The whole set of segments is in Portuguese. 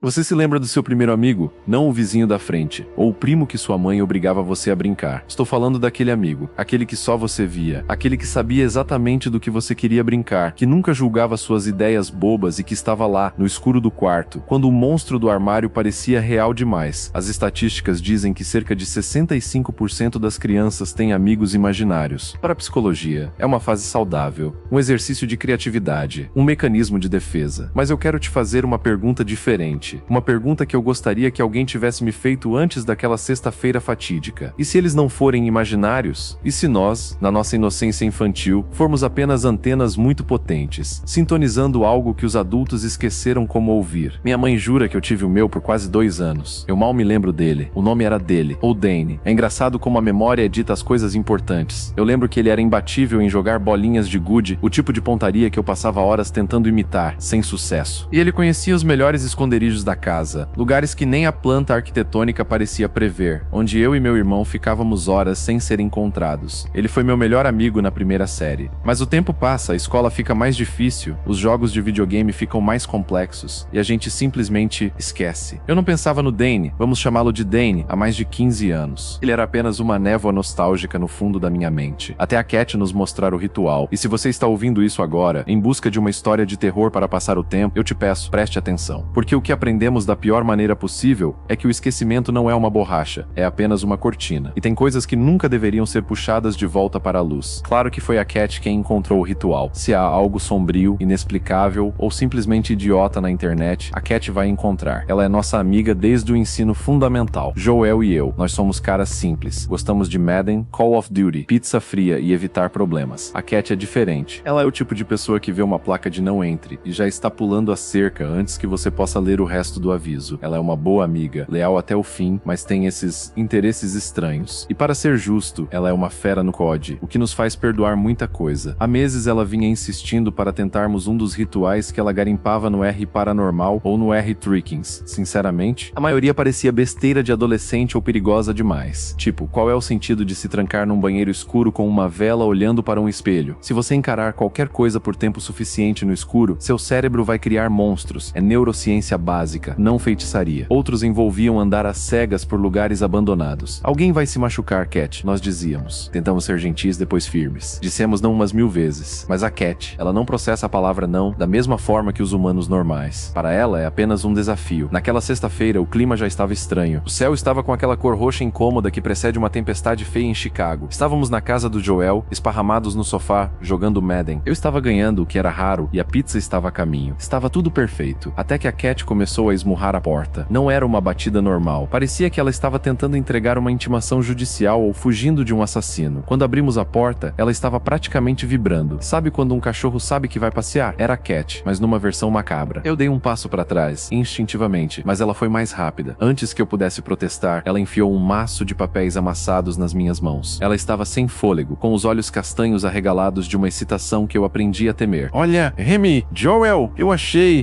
Você se lembra do seu primeiro amigo? Não o vizinho da frente, ou o primo que sua mãe obrigava você a brincar. Estou falando daquele amigo, aquele que só você via, aquele que sabia exatamente do que você queria brincar, que nunca julgava suas ideias bobas e que estava lá, no escuro do quarto, quando o monstro do armário parecia real demais. As estatísticas dizem que cerca de 65% das crianças têm amigos imaginários. Para a psicologia, é uma fase saudável, um exercício de criatividade, um mecanismo de defesa. Mas eu quero te fazer uma pergunta diferente. Uma pergunta que eu gostaria que alguém tivesse me feito antes daquela sexta-feira fatídica. E se eles não forem imaginários? E se nós, na nossa inocência infantil, formos apenas antenas muito potentes, sintonizando algo que os adultos esqueceram como ouvir? Minha mãe jura que eu tive o meu por quase 2 anos. Eu mal me lembro dele. O nome era dele, ou Dane. É engraçado como a memória edita as coisas importantes. Eu lembro que ele era imbatível em jogar bolinhas de gude, o tipo de pontaria que eu passava horas tentando imitar, sem sucesso. E ele conhecia os melhores esconderijos da casa, lugares que nem a planta arquitetônica parecia prever, onde eu e meu irmão ficávamos horas sem ser encontrados. Ele foi meu melhor amigo na primeira série. Mas o tempo passa, a escola fica mais difícil, os jogos de videogame ficam mais complexos, e a gente simplesmente esquece. Eu não pensava no Dane, vamos chamá-lo de Dane, há mais de 15 anos. Ele era apenas uma névoa nostálgica no fundo da minha mente, até a Cat nos mostrar o ritual. E se você está ouvindo isso agora, em busca de uma história de terror para passar o tempo, eu te peço, preste atenção. Porque o que aprendemos da pior maneira possível é que o esquecimento não é uma borracha, é apenas uma cortina. E tem coisas que nunca deveriam ser puxadas de volta para a luz. Claro que foi a Cat quem encontrou o ritual. Se há algo sombrio, inexplicável ou simplesmente idiota na internet, a Cat vai encontrar. Ela é nossa amiga desde o ensino fundamental. Joel e eu, nós somos caras simples. Gostamos de Madden, Call of Duty, pizza fria e evitar problemas. A Cat é diferente. Ela é o tipo de pessoa que vê uma placa de não entre e já está pulando a cerca antes que você possa ler o resto do aviso. Ela é uma boa amiga, leal até o fim, mas tem esses interesses estranhos. E para ser justo, ela é uma fera no COD, o que nos faz perdoar muita coisa. Há meses ela vinha insistindo para tentarmos um dos rituais que ela garimpava no R Paranormal ou no R Trickings. Sinceramente, a maioria parecia besteira de adolescente ou perigosa demais. Tipo, qual é o sentido de se trancar num banheiro escuro com uma vela olhando para um espelho? Se você encarar qualquer coisa por tempo suficiente no escuro, seu cérebro vai criar monstros. É neurociência básica, não feitiçaria. Outros envolviam andar às cegas por lugares abandonados. Alguém vai se machucar, Cat, nós dizíamos. Tentamos ser gentis, depois firmes. Dissemos não umas 1000 vezes. Mas a Cat, ela não processa a palavra não da mesma forma que os humanos normais. Para ela é apenas um desafio. Naquela sexta-feira o clima já estava estranho. O céu estava com aquela cor roxa incômoda que precede uma tempestade feia em Chicago. Estávamos na casa do Joel, esparramados no sofá, jogando Madden. Eu estava ganhando, o que era raro, e a pizza estava a caminho. Estava tudo perfeito. Até que a Cat começou a esmurrar a porta. Não era uma batida normal. Parecia que ela estava tentando entregar uma intimação judicial ou fugindo de um assassino. Quando abrimos a porta, ela estava praticamente vibrando. Sabe quando um cachorro sabe que vai passear? Era a Cat, mas numa versão macabra. Eu dei um passo para trás, instintivamente, mas ela foi mais rápida. Antes que eu pudesse protestar, ela enfiou um maço de papéis amassados nas minhas mãos. Ela estava sem fôlego, com os olhos castanhos arregalados de uma excitação que eu aprendi a temer. Olha, Remy, Joel,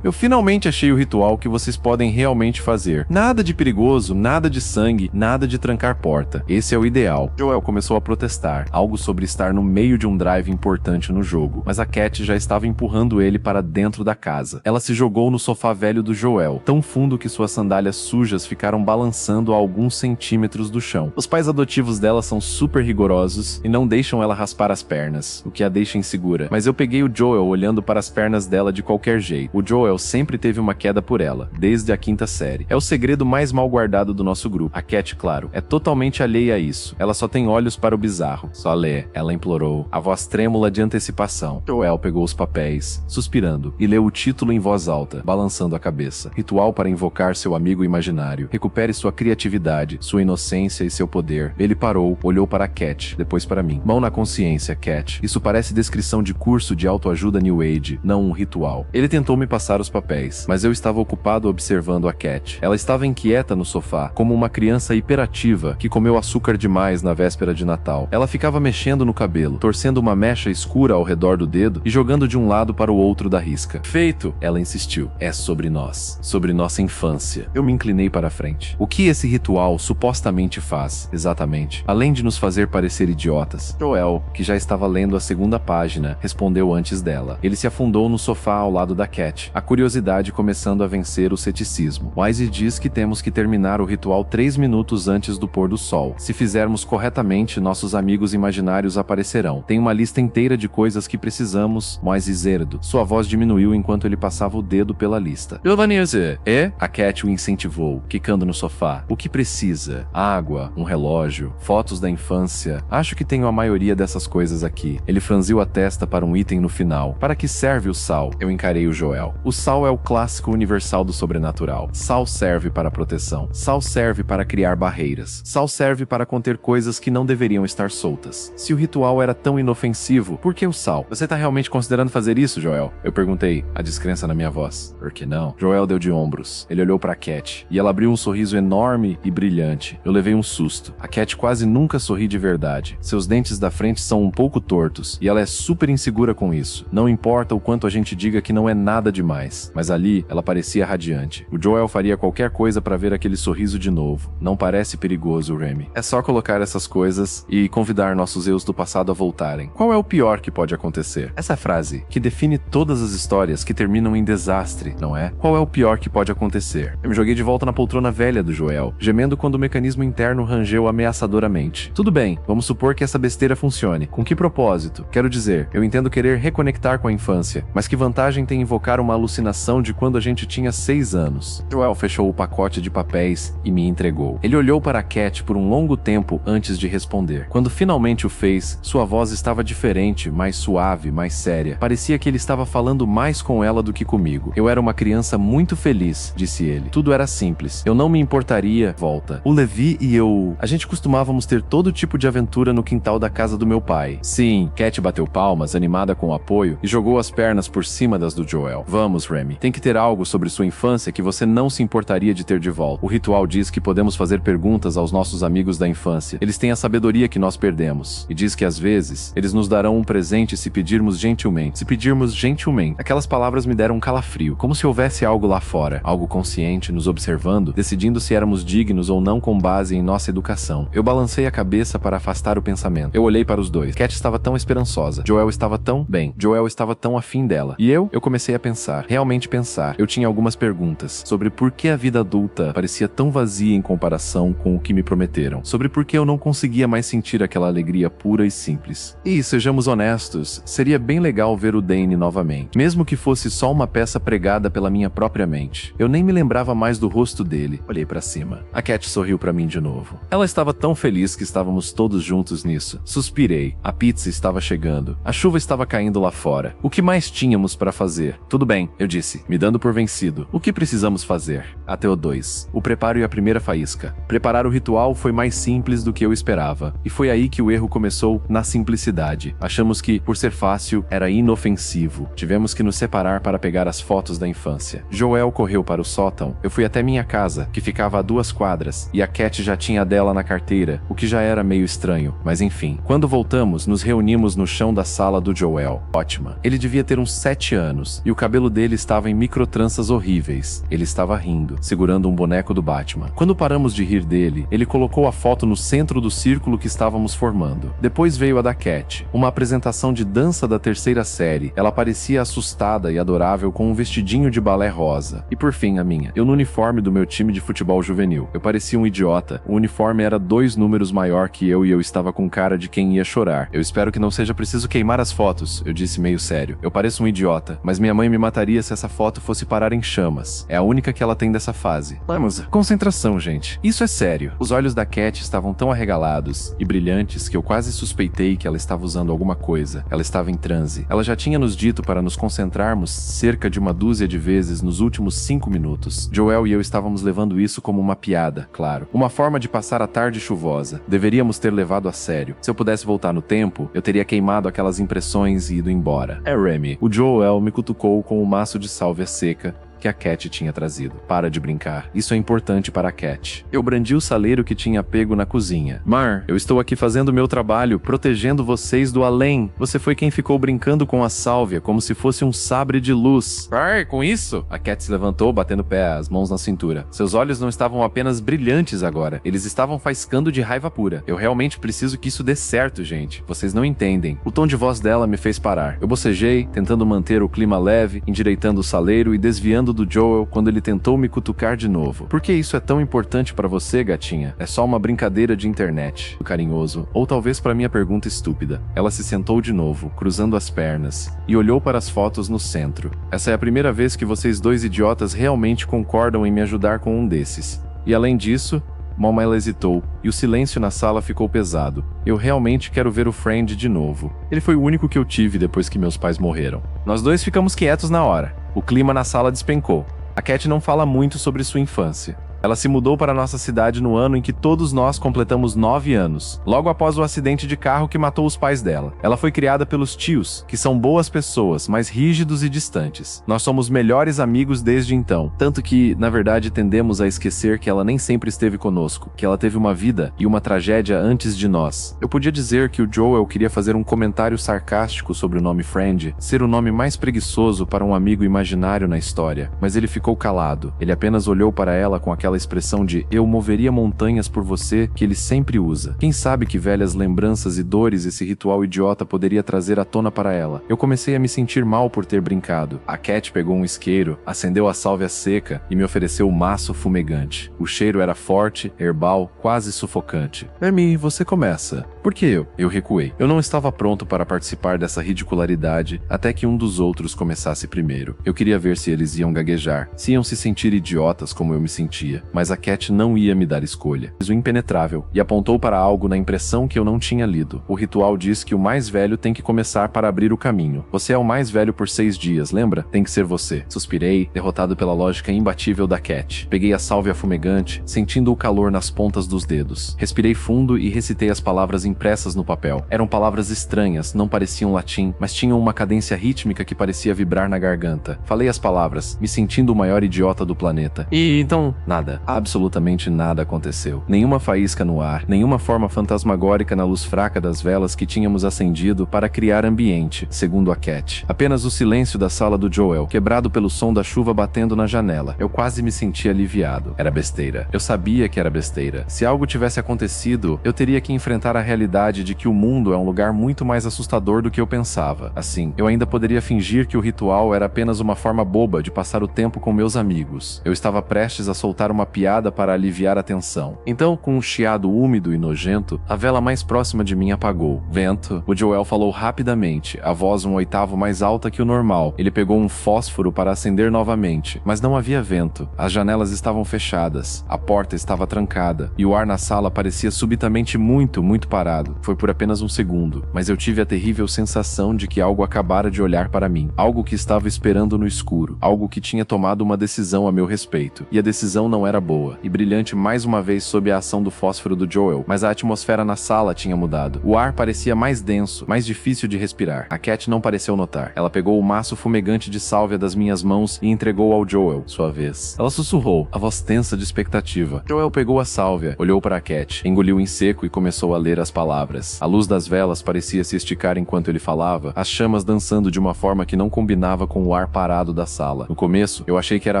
eu finalmente achei o ritual que vocês podem realmente fazer. Nada de perigoso, nada de sangue, nada de trancar porta. Esse é o ideal. Joel começou a protestar, algo sobre estar no meio de um drive importante no jogo, mas a Cat já estava empurrando ele para dentro da casa. Ela se jogou no sofá velho do Joel, tão fundo que suas sandálias sujas ficaram balançando a alguns centímetros do chão. Os pais adotivos dela são super rigorosos e não deixam ela raspar as pernas, o que a deixa insegura. Mas eu peguei o Joel olhando para as pernas dela de qualquer jeito. O Joel sempre teve uma queda por ela, desde a 5ª série. É o segredo mais mal guardado do nosso grupo. A Cat, claro, é totalmente alheia a isso. Ela só tem olhos para o bizarro. Só lê, ela implorou, a voz trêmula de antecipação. Joel pegou os papéis, suspirando, e leu o título em voz alta, balançando a cabeça. Ritual para invocar seu amigo imaginário. Recupere sua criatividade, sua inocência e seu poder. Ele parou, olhou para a Cat, depois para mim. Mão na consciência, Cat. Isso parece descrição de curso de autoajuda New Age, não um ritual. Ele tentou me passar os papéis, mas eu estava ocupado observando a Cat. Ela estava inquieta no sofá, como uma criança hiperativa que comeu açúcar demais na véspera de Natal. Ela ficava mexendo no cabelo, torcendo uma mecha escura ao redor do dedo e jogando de um lado para o outro da risca. Feito! Ela insistiu. É sobre nós. Sobre nossa infância. Eu me inclinei para a frente. O que esse ritual supostamente faz, exatamente? Além de nos fazer parecer idiotas. Joel, que já estava lendo a 2ª página, respondeu antes dela. Ele se afundou no sofá ao lado da Cat, a curiosidade começando a vencer vencer o ceticismo. Wise diz que temos que terminar o ritual 3 minutos antes do pôr do sol. Se fizermos corretamente, nossos amigos imaginários aparecerão. Tem uma lista inteira de coisas que precisamos, Wise Zerdo. Sua voz diminuiu enquanto ele passava o dedo pela lista. Giovanese, A Cat o incentivou, quicando no sofá. O que precisa? Água, um relógio, fotos da infância. Acho que tenho a maioria dessas coisas aqui. Ele franziu a testa para um item no final. Para que serve o sal? Eu encarei o Joel. O sal é o clássico universal do sobrenatural. Sal serve para proteção. Sal serve para criar barreiras. Sal serve para conter coisas que não deveriam estar soltas. Se o ritual era tão inofensivo, por que o sal? Você tá realmente considerando fazer isso, Joel? Eu perguntei, a descrença na minha voz. Por que não? Joel deu de ombros. Ele olhou para Cat e ela abriu um sorriso enorme e brilhante. Eu levei um susto. A Cat quase nunca sorri de verdade. Seus dentes da frente são um pouco tortos e ela é super insegura com isso. Não importa o quanto a gente diga que não é nada demais, mas ali ela parecia radiante. O Joel faria qualquer coisa para ver aquele sorriso de novo. Não parece perigoso, Remy. É só colocar essas coisas e convidar nossos eus do passado a voltarem. Qual é o pior que pode acontecer? Essa frase, que define todas as histórias que terminam em desastre, não é? Qual é o pior que pode acontecer? Eu me joguei de volta na poltrona velha do Joel, gemendo quando o mecanismo interno rangeu ameaçadoramente. Tudo bem, vamos supor que essa besteira funcione. Com que propósito? Quero dizer, eu entendo querer reconectar com a infância, mas que vantagem tem invocar uma alucinação de quando a gente tinha 6 anos? Joel fechou o pacote de papéis e me entregou. Ele olhou para a Cat por um longo tempo antes de responder. Quando finalmente o fez, sua voz estava diferente, mais suave, mais séria. Parecia que ele estava falando mais com ela do que comigo. Eu era uma criança muito feliz, disse ele. Tudo era simples. Eu não me importaria, volta. O Levi e eu... A gente costumávamos ter todo tipo de aventura no quintal da casa do meu pai. Sim, Cat bateu palmas, animada com o apoio, e jogou as pernas por cima das do Joel. Vamos, Remy. Tem que ter algo sobre sua infância que você não se importaria de ter de volta. O ritual diz que podemos fazer perguntas aos nossos amigos da infância. Eles têm a sabedoria que nós perdemos. E diz que às vezes, eles nos darão um presente se pedirmos gentilmente. Se pedirmos gentilmente. Aquelas palavras me deram um calafrio. Como se houvesse algo lá fora. Algo consciente nos observando, decidindo se éramos dignos ou não com base em nossa educação. Eu balancei a cabeça para afastar o pensamento. Eu olhei para os dois. Cat estava tão esperançosa. Joel estava tão bem. Joel estava tão afim dela. E eu comecei a pensar. Realmente pensar. Eu tinha algumas perguntas. Sobre por que a vida adulta parecia tão vazia em comparação com o que me prometeram. Sobre por que eu não conseguia mais sentir aquela alegria pura e simples. E, sejamos honestos, seria bem legal ver o Dane novamente. Mesmo que fosse só uma peça pregada pela minha própria mente. Eu nem me lembrava mais do rosto dele. Olhei pra cima. A Cat sorriu pra mim de novo. Ela estava tão feliz que estávamos todos juntos nisso. Suspirei. A pizza estava chegando. A chuva estava caindo lá fora. O que mais tínhamos para fazer? Tudo bem, eu disse, me dando por vencido. O que precisamos fazer? Até o 2. O preparo e a primeira faísca. Preparar o ritual foi mais simples do que eu esperava. E foi aí que o erro começou, na simplicidade. Achamos que, por ser fácil, era inofensivo. Tivemos que nos separar para pegar as fotos da infância. Joel correu para o sótão. Eu fui até minha casa, que ficava a 2 quadras, e a Cat já tinha a dela na carteira, o que já era meio estranho. Mas enfim, quando voltamos, nos reunimos no chão da sala do Joel. Ótima. Ele devia ter uns 7 anos, e o cabelo dele estava em microtranças horríveis. Ele estava rindo, segurando um boneco do Batman. Quando paramos de rir dele, ele colocou a foto no centro do círculo que estávamos formando. Depois veio a da Cat, uma apresentação de dança da 3ª série. Ela parecia assustada e adorável com um vestidinho de balé rosa. E por fim, a minha. Eu no uniforme do meu time de futebol juvenil. Eu parecia um idiota. O uniforme era 2 números maior que eu e eu estava com cara de quem ia chorar. Eu espero que não seja preciso queimar as fotos, eu disse meio sério. Eu pareço um idiota, mas minha mãe me mataria se essa foto fosse parar em chamas. É a única que ela tem dessa fase. Vamos, concentração, gente. Isso é sério. Os olhos da Cat estavam tão arregalados e brilhantes que eu quase suspeitei que ela estava usando alguma coisa. Ela estava em transe. Ela já tinha nos dito para nos concentrarmos cerca de uma dúzia de vezes nos últimos 5 minutos. Joel e eu estávamos levando isso como uma piada, claro. Uma forma de passar a tarde chuvosa. Deveríamos ter levado a sério. Se eu pudesse voltar no tempo, eu teria queimado aquelas impressões e ido embora. É, Remy. O Joel me cutucou com o maço de sálvia seca que a Cat tinha trazido. Para de brincar. Isso é importante para a Cat. Eu brandi o saleiro que tinha pego na cozinha. Mar, eu estou aqui fazendo o meu trabalho, protegendo vocês do além. Você foi quem ficou brincando com a sálvia, como se fosse um sabre de luz. Ai, com isso? A Cat se levantou, batendo o pé, as mãos na cintura. Seus olhos não estavam apenas brilhantes agora. Eles estavam faiscando de raiva pura. Eu realmente preciso que isso dê certo, gente. Vocês não entendem. O tom de voz dela me fez parar. Eu bocejei, tentando manter o clima leve, endireitando o saleiro e desviando fundo do Joel quando ele tentou me cutucar de novo. Por que isso é tão importante pra você, gatinha? É só uma brincadeira de internet. Carinhoso, ou talvez pra minha pergunta estúpida. Ela se sentou de novo, cruzando as pernas, e olhou para as fotos no centro. Essa é a primeira vez que vocês dois idiotas realmente concordam em me ajudar com um desses. E além disso, Mama ela hesitou, e o silêncio na sala ficou pesado. Eu realmente quero ver o Friend de novo. Ele foi o único que eu tive depois que meus pais morreram. Nós dois ficamos quietos na hora. O clima na sala despencou. A Cat não fala muito sobre sua infância. Ela se mudou para nossa cidade no ano em que todos nós completamos 9 anos, logo após o acidente de carro que matou os pais dela. Ela foi criada pelos tios, que são boas pessoas, mas rígidos e distantes. Nós somos melhores amigos desde então, tanto que, na verdade, tendemos a esquecer que ela nem sempre esteve conosco, que ela teve uma vida e uma tragédia antes de nós. Eu podia dizer que o Joel queria fazer um comentário sarcástico sobre o nome Friend, ser o nome mais preguiçoso para um amigo imaginário na história, mas ele ficou calado. Ele apenas olhou para ela com aquela expressão de "eu moveria montanhas por você" que ele sempre usa. Quem sabe que velhas lembranças e dores esse ritual idiota poderia trazer à tona para ela. Eu comecei a me sentir mal por ter brincado. A Cat pegou um isqueiro, acendeu a sálvia seca e me ofereceu um maço fumegante. O cheiro era forte, herbal, quase sufocante. Amy, você começa. Por que eu? Eu recuei. Eu não estava pronto para participar dessa ridicularidade até que um dos outros começasse primeiro. Eu queria ver se eles iam gaguejar, se iam se sentir idiotas como eu me sentia. Mas a Cat não ia me dar escolha. Fiz o impenetrável e apontou para algo na impressão que eu não tinha lido. O ritual diz que o mais velho tem que começar para abrir o caminho. Você é o mais velho por 6 dias, lembra? Tem que ser você. Suspirei, derrotado pela lógica imbatível da Cat. Peguei a sálvia fumegante, sentindo o calor nas pontas dos dedos. Respirei fundo e recitei as palavras impressas no papel. Eram palavras estranhas, não pareciam latim, mas tinham uma cadência rítmica que parecia vibrar na garganta. Falei as palavras, me sentindo o maior idiota do planeta. E então, nada. Absolutamente nada aconteceu. Nenhuma faísca no ar, nenhuma forma fantasmagórica na luz fraca das velas que tínhamos acendido para criar ambiente, segundo a Cat. Apenas o silêncio da sala do Joel, quebrado pelo som da chuva batendo na janela. Eu quase me senti aliviado. Era besteira. Eu sabia que era besteira. Se algo tivesse acontecido, eu teria que enfrentar a realidade de que o mundo é um lugar muito mais assustador do que eu pensava. Assim, eu ainda poderia fingir que o ritual era apenas uma forma boba de passar o tempo com meus amigos. Eu estava prestes a soltar uma piada para aliviar a tensão. Então, com um chiado úmido e nojento, a vela mais próxima de mim apagou. Vento. O Joel falou rapidamente, a voz 1/8 mais alta que o normal. Ele pegou um fósforo para acender novamente, mas não havia vento. As janelas estavam fechadas, a porta estava trancada, e o ar na sala parecia subitamente muito parado. Foi por apenas um segundo, mas eu tive a terrível sensação de que algo acabara de olhar para mim. Algo que estava esperando no escuro. Algo que tinha tomado uma decisão a meu respeito. E a decisão não era boa, e brilhante mais uma vez sob a ação do fósforo do Joel, mas a atmosfera na sala tinha mudado. O ar parecia mais denso, mais difícil de respirar. A Cat não pareceu notar. Ela pegou o maço fumegante de sálvia das minhas mãos e entregou ao Joel, sua vez. Ela sussurrou, a voz tensa de expectativa. Joel pegou a sálvia, olhou para a Cat, engoliu em seco e começou a ler as palavras. A luz das velas parecia se esticar enquanto ele falava, as chamas dançando de uma forma que não combinava com o ar parado da sala. No começo, eu achei que era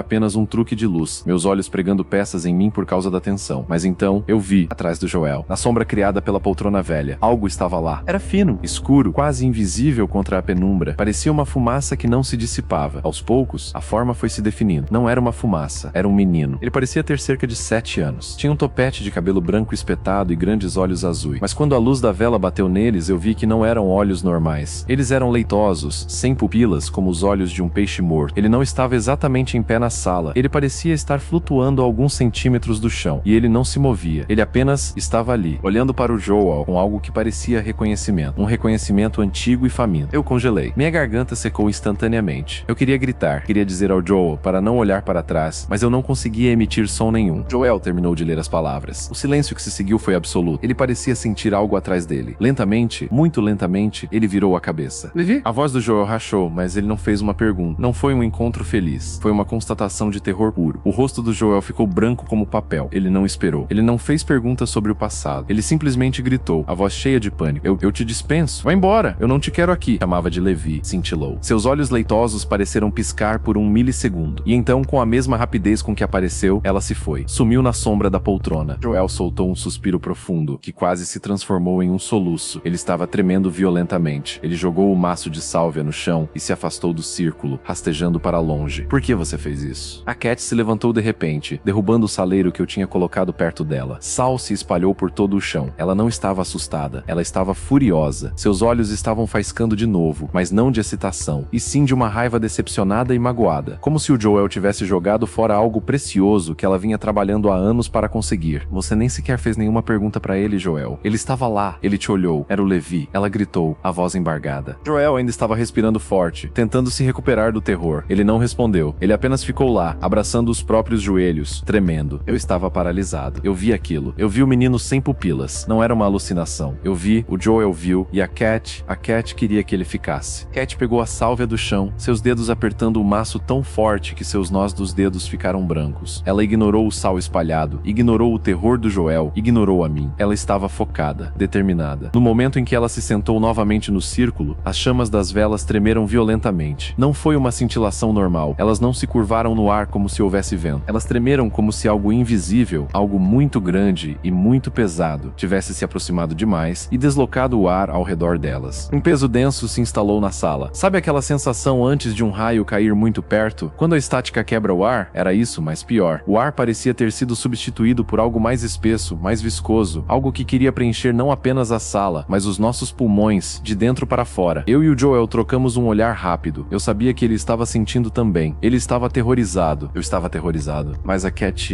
apenas um truque de luz, meus olhos pregando peças em mim por causa da tensão. Mas então, eu vi, atrás do Joel, na sombra criada pela poltrona velha. Algo estava lá. Era fino, escuro, quase invisível contra a penumbra. Parecia uma fumaça que não se dissipava. Aos poucos, a forma foi se definindo. Não era uma fumaça, era um menino. Ele parecia ter cerca de 7 anos. Tinha um topete de cabelo branco espetado e grandes olhos azuis. Mas quando a luz da vela bateu neles, eu vi que não eram olhos normais. Eles eram leitosos, sem pupilas, como os olhos de um peixe morto. Ele não estava exatamente em pé na sala. Ele parecia estar flutuando a alguns centímetros do chão. E ele não se movia. Ele apenas estava ali, olhando para o Joel com algo que parecia reconhecimento. Um reconhecimento antigo e faminto. Eu congelei. Minha garganta secou instantaneamente. Eu queria gritar, queria dizer ao Joel para não olhar para trás, mas eu não conseguia emitir som nenhum. Joel terminou de ler as palavras. O silêncio que se seguiu foi absoluto. Ele parecia sentir algo atrás dele. Lentamente, muito lentamente, ele virou a cabeça. Levi? A voz do Joel rachou, mas ele não fez uma pergunta. Não foi um encontro feliz. Foi uma constatação de terror puro. O rosto do Joel ficou ficou branco como papel. Ele não esperou. Ele não fez perguntas sobre o passado. Ele simplesmente gritou, a voz cheia de pânico. Eu te dispenso. Vai embora. Eu não te quero aqui. Chamava de Levi. Cintilou. Seus olhos leitosos pareceram piscar por um milissegundo. E então, com a mesma rapidez com que apareceu, ela se foi. Sumiu na sombra da poltrona. Joel soltou um suspiro profundo, que quase se transformou em um soluço. Ele estava tremendo violentamente. Ele jogou o maço de sálvia no chão e se afastou do círculo, rastejando para longe. Por que você fez isso? A Cat se levantou de repente, derrubando o saleiro que eu tinha colocado perto dela. Sal se espalhou por todo o chão. Ela não estava assustada. Ela estava furiosa. Seus olhos estavam faiscando de novo, mas não de excitação, e sim de uma raiva decepcionada e magoada. Como se o Joel tivesse jogado fora algo precioso que ela vinha trabalhando há anos para conseguir. Você nem sequer fez nenhuma pergunta para ele, Joel. Ele estava lá. Ele te olhou. Era o Levi. Ela gritou, a voz embargada. Joel ainda estava respirando forte, tentando se recuperar do terror. Ele não respondeu. Ele apenas ficou lá, abraçando os próprios joelhos, tremendo. Eu estava paralisado. Eu vi aquilo. Eu vi o menino sem pupilas. Não era uma alucinação. Eu vi, o Joel viu, e a Cat queria que ele ficasse. Cat pegou a sálvia do chão, seus dedos apertando o maço tão forte que seus nós dos dedos ficaram brancos. Ela ignorou o sal espalhado, ignorou o terror do Joel, ignorou a mim. Ela estava focada, determinada. No momento em que ela se sentou novamente no círculo, as chamas das velas tremeram violentamente. Não foi uma cintilação normal. Elas não se curvaram no ar como se houvesse vento. Elas tremeram como se algo invisível, algo muito grande e muito pesado, tivesse se aproximado demais e deslocado o ar ao redor delas. Um peso denso se instalou na sala. Sabe aquela sensação antes de um raio cair muito perto? Quando a estática quebra o ar? Era isso, mas pior. O ar parecia ter sido substituído por algo mais espesso, mais viscoso, algo que queria preencher não apenas a sala, mas os nossos pulmões, de dentro para fora. Eu e o Joel trocamos um olhar rápido. Eu sabia que ele estava sentindo também. Ele estava aterrorizado. Eu estava aterrorizado. Mas a Cat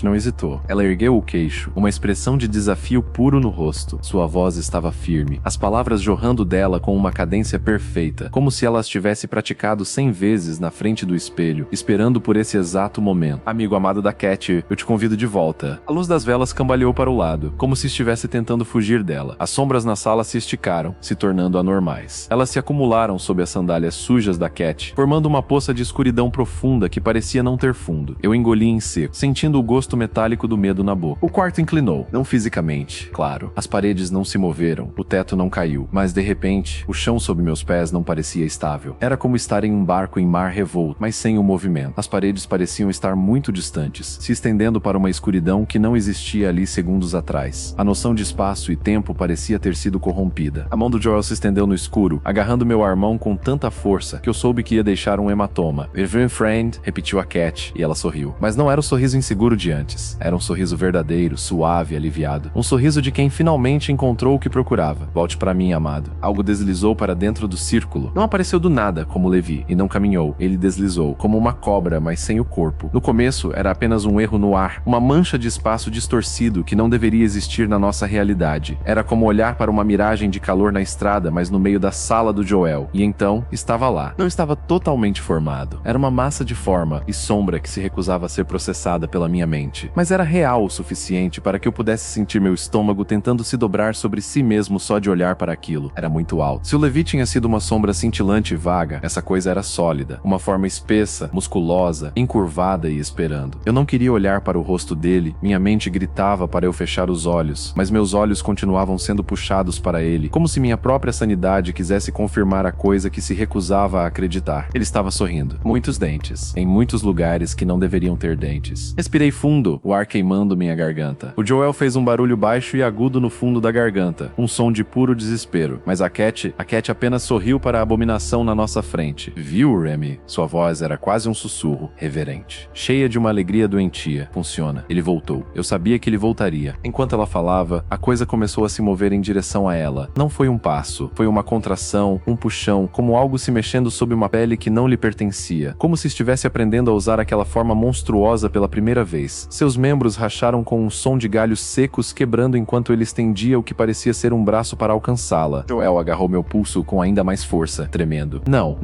não hesitou. Ela ergueu o queixo, uma expressão de desafio puro no rosto. Sua voz estava firme, as palavras jorrando dela com uma cadência perfeita, como se ela as tivesse praticado 100 vezes na frente do espelho, esperando por esse exato momento. Amigo amado da Cat, eu te convido de volta. A luz das velas cambaleou para o lado, como se estivesse tentando fugir dela. As sombras na sala se esticaram, se tornando anormais. Elas se acumularam sob as sandálias sujas da Cat, formando uma poça de escuridão profunda que parecia não ter fundo. Eu engoli em seco, sentindo o gosto metálico do medo na boca. O quarto inclinou, não fisicamente, claro. As paredes não se moveram, o teto não caiu, mas de repente, o chão sob meus pés não parecia estável. Era como estar em um barco em mar revolto, mas sem o movimento. As paredes pareciam estar muito distantes, se estendendo para uma escuridão que não existia ali segundos atrás. A noção de espaço e tempo parecia ter sido corrompida. A mão do Joel se estendeu no escuro, agarrando meu armão com tanta força que eu soube que ia deixar um hematoma. "We're friend", repetiu a Cat, e ela sorriu. Mas não era o sorriso inseguro de antes. Era um sorriso verdadeiro, suave e aliviado. Um sorriso de quem finalmente encontrou o que procurava. Volte para mim, amado. Algo deslizou para dentro do círculo. Não apareceu do nada, como Levi, e não caminhou. Ele deslizou, como uma cobra, mas sem o corpo. No começo, era apenas um erro no ar, uma mancha de espaço distorcido que não deveria existir na nossa realidade. Era como olhar para uma miragem de calor na estrada, mas no meio da sala do Joel. E então, estava lá. Não estava totalmente formado. Era uma massa de forma e sombra que se recusava a ser processada pela minha mente. Mas era real o suficiente para que eu pudesse sentir meu estômago tentando se dobrar sobre si mesmo só de olhar para aquilo. Era muito alto. Se o Levi tinha sido uma sombra cintilante e vaga, essa coisa era sólida. Uma forma espessa, musculosa, encurvada e esperando. Eu não queria olhar para o rosto dele. Minha mente gritava para eu fechar os olhos, mas meus olhos continuavam sendo puxados para ele, como se minha própria sanidade quisesse confirmar a coisa que se recusava a acreditar. Ele estava sorrindo. Muitos dentes. Em muitos lugares que não deveriam ter dentes. Respirei fundo, o ar queimando minha garganta. O Joel fez um barulho baixo e agudo no fundo da garganta, um som de puro desespero. Mas a Cat apenas sorriu para a abominação na nossa frente. Viu, Remy? Sua voz era quase um sussurro, reverente. Cheia de uma alegria doentia. Funciona. Ele voltou. Eu sabia que ele voltaria. Enquanto ela falava, a coisa começou a se mover em direção a ela. Não foi um passo. Foi uma contração, um puxão, como algo se mexendo sob uma pele que não lhe pertencia. Como se estivesse aprendendo a usar aquela forma monstruosa pela primeira vez. Seus membros racharam com um som de galhos secos quebrando enquanto ele estendia o que parecia ser um braço para alcançá-la. Joel agarrou meu pulso com ainda mais força, tremendo. Não.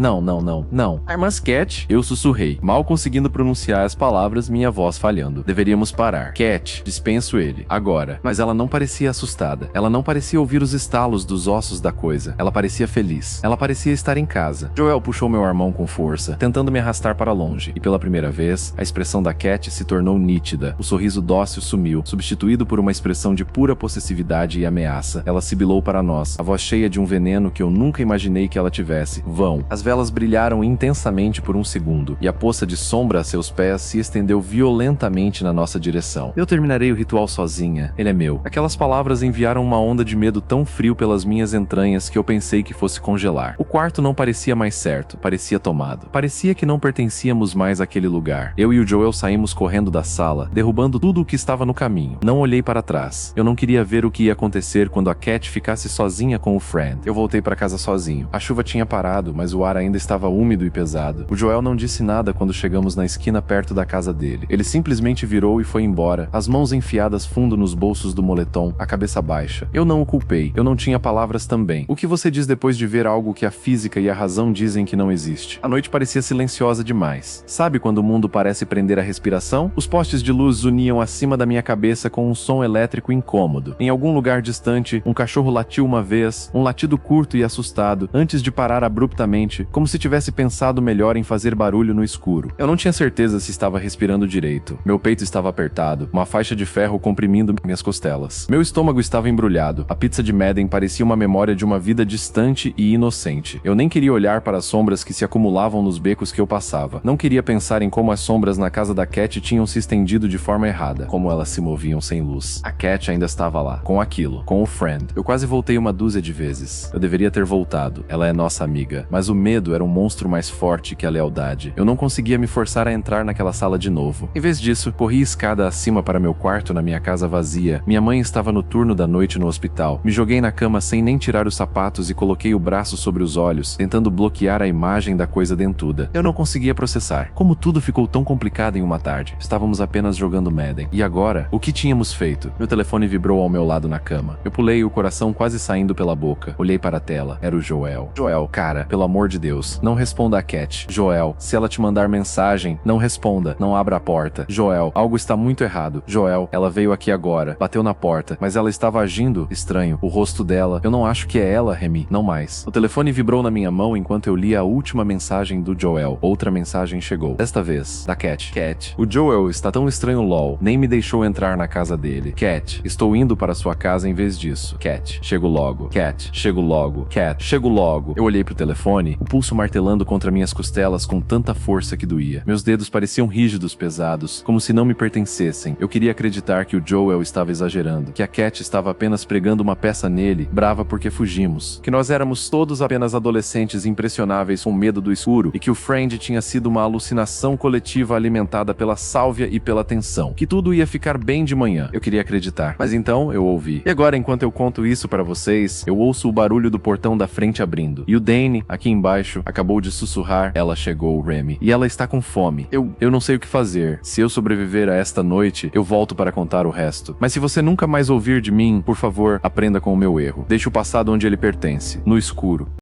Armas Cat, eu sussurrei, mal conseguindo pronunciar as palavras, minha voz falhando. Deveríamos parar. Cat, dispenso ele. Agora. Mas ela não parecia assustada. Ela não parecia ouvir os estalos dos ossos da coisa. Ela parecia feliz. Ela parecia estar em casa. Joel puxou meu armão com força, tentando me arrastar para longe. E pela primeira vez, a expressão expressão da Cat se tornou nítida. O sorriso dócil sumiu, substituído por uma expressão de pura possessividade e ameaça. Ela sibilou para nós, a voz cheia de um veneno que eu nunca imaginei que ela tivesse. Vão. As velas brilharam intensamente por um segundo, e a poça de sombra a seus pés se estendeu violentamente na nossa direção. Eu terminarei o ritual sozinha. Ele é meu. Aquelas palavras enviaram uma onda de medo tão frio pelas minhas entranhas que eu pensei que fosse congelar. O quarto não parecia mais certo, parecia tomado. Parecia que não pertencíamos mais àquele lugar. Eu e o Joel saímos correndo da sala, derrubando tudo o que estava no caminho. Não olhei para trás. Eu não queria ver o que ia acontecer quando a Cat ficasse sozinha com o Friend. Eu voltei para casa sozinho. A chuva tinha parado, mas o ar ainda estava úmido e pesado. O Joel não disse nada quando chegamos na esquina perto da casa dele. Ele simplesmente virou e foi embora, as mãos enfiadas fundo nos bolsos do moletom, a cabeça baixa. Eu não o culpei. Eu não tinha palavras também. O que você diz depois de ver algo que a física e a razão dizem que não existe? A noite parecia silenciosa demais. Sabe quando o mundo parece prender a respiração? Os postes de luz zuniam acima da minha cabeça com um som elétrico incômodo. Em algum lugar distante, um cachorro latiu uma vez, um latido curto e assustado, antes de parar abruptamente, como se tivesse pensado melhor em fazer barulho no escuro. Eu não tinha certeza se estava respirando direito. Meu peito estava apertado, uma faixa de ferro comprimindo minhas costelas. Meu estômago estava embrulhado. A pizza de Madden parecia uma memória de uma vida distante e inocente. Eu nem queria olhar para as sombras que se acumulavam nos becos que eu passava. Não queria pensar em como as sombras na casa da Cat tinham se estendido de forma errada, como elas se moviam sem luz. A Cat ainda estava lá, com aquilo, com o Friend. Eu quase voltei uma dúzia de vezes. Eu deveria ter voltado. Ela é nossa amiga. Mas o medo era um monstro mais forte que a lealdade. Eu não conseguia me forçar a entrar naquela sala de novo. Em vez disso, corri escada acima para meu quarto na minha casa vazia. Minha mãe estava no turno da noite no hospital. Me joguei na cama sem nem tirar os sapatos e coloquei o braço sobre os olhos, tentando bloquear a imagem da coisa dentuda. Eu não conseguia processar. Como tudo ficou tão complicado em uma tarde. Estávamos apenas jogando Madden. E agora, o que tínhamos feito? Meu telefone vibrou ao meu lado na cama. Eu pulei, o coração quase saindo pela boca. Olhei para a tela. Era o Joel. Joel, cara, pelo amor de Deus, não responda a Cat. Joel, se ela te mandar mensagem, não responda. Não abra a porta. Joel, algo está muito errado. Joel, ela veio aqui agora. Bateu na porta, mas ela estava agindo estranho. O rosto dela, eu não acho que é ela, Remy. Não mais. O telefone vibrou na minha mão enquanto eu lia a última mensagem do Joel. Outra mensagem chegou. Desta vez, da Cat. Cat, o Joel está tão estranho lol. Nem me deixou entrar na casa dele. Cat, estou indo para sua casa em vez disso. Cat, chego logo. Cat, chego logo. Cat, chego logo. Eu olhei pro telefone, o pulso martelando contra minhas costelas com tanta força que doía. Meus dedos pareciam rígidos, pesados, como se não me pertencessem. Eu queria acreditar que o Joel estava exagerando, que a Cat estava apenas pregando uma peça nele, brava porque fugimos, que nós éramos todos apenas adolescentes impressionáveis com medo do escuro e que o Friend tinha sido uma alucinação coletiva alimentada pela sálvia e pela tensão, que tudo ia ficar bem de manhã. Eu queria acreditar, mas então eu ouvi. E agora, enquanto eu conto isso para vocês, eu ouço o barulho do portão da frente abrindo. E o Dane, aqui embaixo, acabou de sussurrar: ela chegou, Remy. E ela está com fome. Eu não sei o que fazer. Se eu sobreviver a esta noite, eu volto para contar o resto. Mas se você nunca mais ouvir de mim, por favor, aprenda com o meu erro. Deixe o passado onde ele pertence, no escuro.